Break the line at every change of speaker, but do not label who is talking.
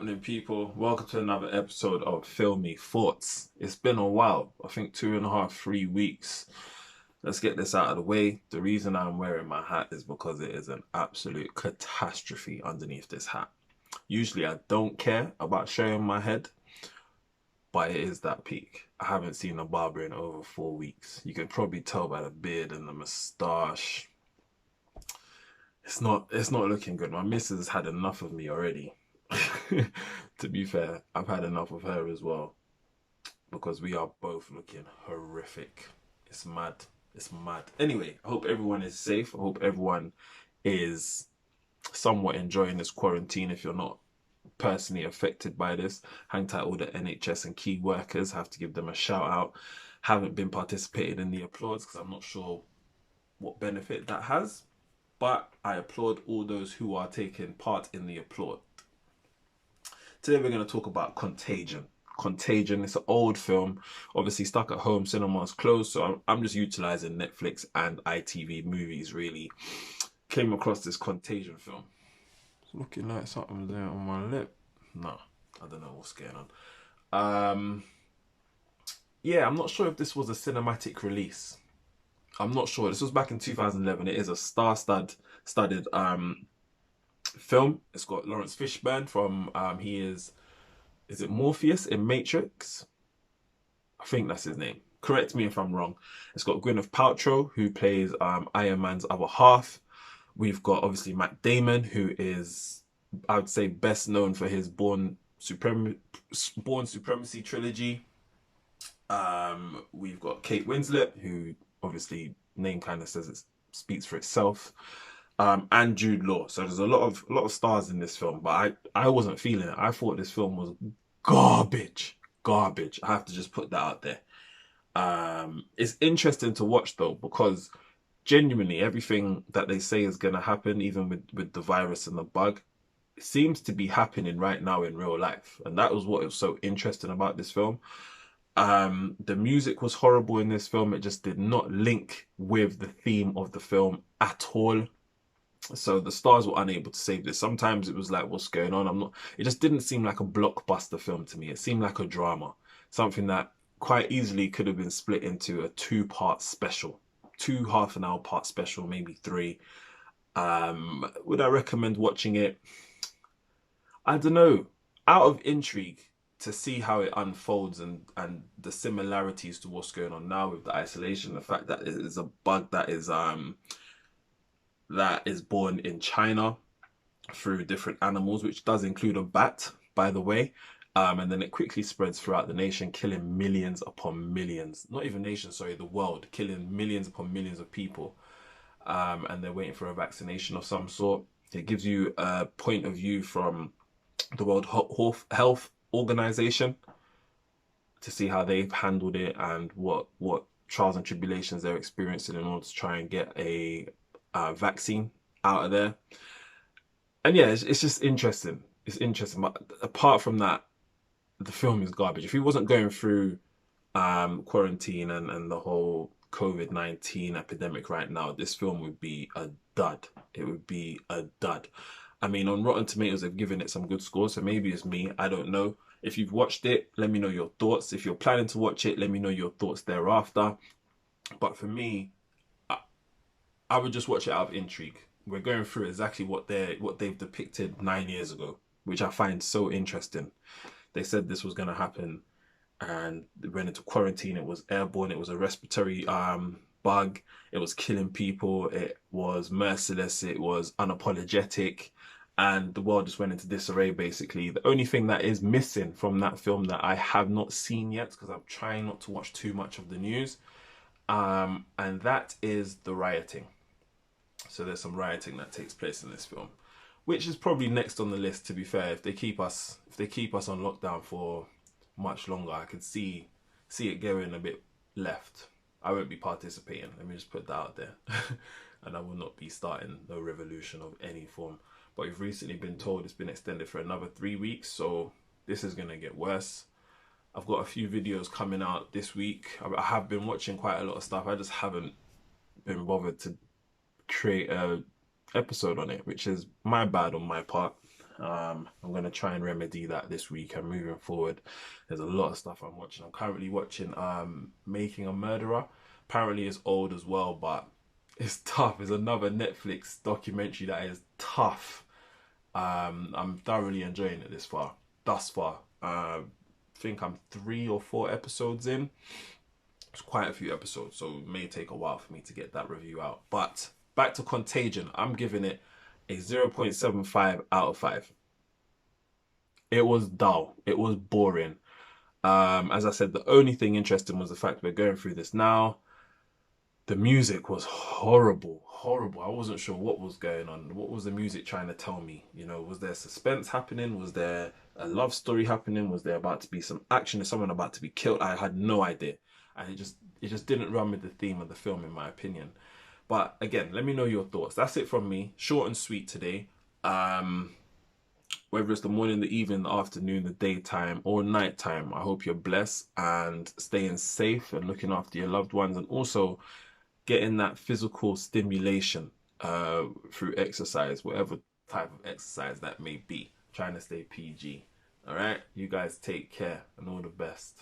happening, people? Welcome to another episode of Filmy Thoughts. It's been a while, I think 2.5, 3 weeks. Let's get this out of the way. The reason I'm wearing my hat is because it is an absolute catastrophe underneath this hat. Usually I don't care about showing my head, but it is that peak. I haven't seen a barber in over 4 weeks. You can probably tell by the beard and the moustache. It's not looking good. My missus has had enough of me already. To be fair, I've had enough of her as well because we are both looking horrific. It's mad. It's mad. Anyway, I hope everyone is safe. I hope everyone is somewhat enjoying this quarantine. If you're not personally affected by this, hang tight. All the NHS and key workers, have to give them a shout out. Haven't been participating in the applause because I'm not sure what benefit that has, but I applaud all those who are taking part in the applaud. Today we're going to talk about Contagion. Contagion, it's an old film, obviously stuck at home, cinemas closed, so I'm just utilizing Netflix and ITV movies really. Came across this Contagion film. It's looking like something there on my lip. No, I don't know what's going on. Yeah, I'm not sure if this was a cinematic release. I'm not sure. This was back in 2011. It is a star-studded film. It's got Lawrence Fishburne from he is it Morpheus in Matrix? I think that's his name. Correct me if I'm wrong. It's got Gwyneth Paltrow, who plays Iron Man's other half. We've got obviously Matt Damon, who is, I would say, best known for his Born Supremacy trilogy. We've got Kate Winslet, who obviously name kind of says it speaks for itself. And Jude Law. So there's a lot of stars in this film, but I wasn't feeling it. I thought this film was garbage. Garbage. I have to just put that out there. It's interesting to watch though, because genuinely everything that they say is gonna happen, even with the virus and the bug, seems to be happening right now in real life. And that was what was so interesting about this film. The music was horrible in this film. It just did not link with the theme of the film at all. So the stars were unable to save this. Sometimes it was like, what's going on? It just didn't seem like a blockbuster film to me. It seemed like a drama. Something that quite easily could have been split into a two-part special. Two half-an-hour part special, maybe three. Would I recommend watching it? I don't know. Out of intrigue to see how it unfolds and the similarities to what's going on now with the isolation, the fact that it is a bug that is born in China through different animals, which does include a bat, by the way. And then it quickly spreads throughout the nation, killing millions upon millions. Not even nations, sorry, the world, killing millions upon millions of people. And they're waiting for a vaccination of some sort. It gives you a point of view from the World Health Organization to see how they've handled it and what trials and tribulations they're experiencing in order to try and get a vaccine out of there. And yeah, it's just interesting. It's interesting, but apart from that, the film is garbage. If he wasn't going through quarantine and the whole COVID-19 epidemic right now, this film would be a dud. It would be a dud. I mean, on Rotten Tomatoes, they've given it some good scores, so maybe it's me. I don't know. If you've watched it, let me know your thoughts. If you're planning to watch it, let me know your thoughts thereafter. But for me, I would just watch it out of intrigue. We're going through exactly what they've depicted 9 years ago, which I find so interesting. They said this was going to happen, and they went into quarantine. It was airborne. It was a respiratory bug. It was killing people. It was merciless. It was unapologetic, and the world just went into disarray. Basically, the only thing that is missing from that film that I have not seen yet, because I'm trying not to watch too much of the news, and that is the rioting. So there's some rioting that takes place in this film, which is probably next on the list. To be fair, if they keep us on lockdown for much longer, I could see it going a bit left. I won't be participating. Let me just put that out there, and I will not be starting no revolution of any form. But we've recently been told it's been extended for another 3 weeks, so this is gonna get worse. I've got a few videos coming out this week. I have been watching quite a lot of stuff. I just haven't been bothered to create a episode on it, which is my bad on my part. I'm gonna try and remedy that this week and moving forward. There's a lot of stuff I'm watching. I'm currently watching Making a Murderer. Apparently it's old as well, but it's tough. It's another Netflix documentary that is tough. I'm thoroughly enjoying it thus far. I think I'm 3 or 4 episodes in. It's quite a few episodes, so it may take a while for me to get that review out. But back to Contagion, I'm giving it a 0.75 out of 5. It was dull. It was boring. As I said, the only thing interesting was the fact we're going through this now. The music was horrible, horrible. I wasn't sure what was going on. What was the music trying to tell me? You know, was there suspense happening? Was there a love story happening? Was there about to be some action? Is someone about to be killed? I had no idea, and it just didn't run with the theme of the film, in my opinion. But again, let me know your thoughts. That's it from me. Short and sweet today. Whether it's the morning, the evening, the afternoon, the daytime, or nighttime, I hope you're blessed and staying safe and looking after your loved ones, and also getting that physical stimulation through exercise, whatever type of exercise that may be. Trying to stay PG. All right, you guys take care and all the best.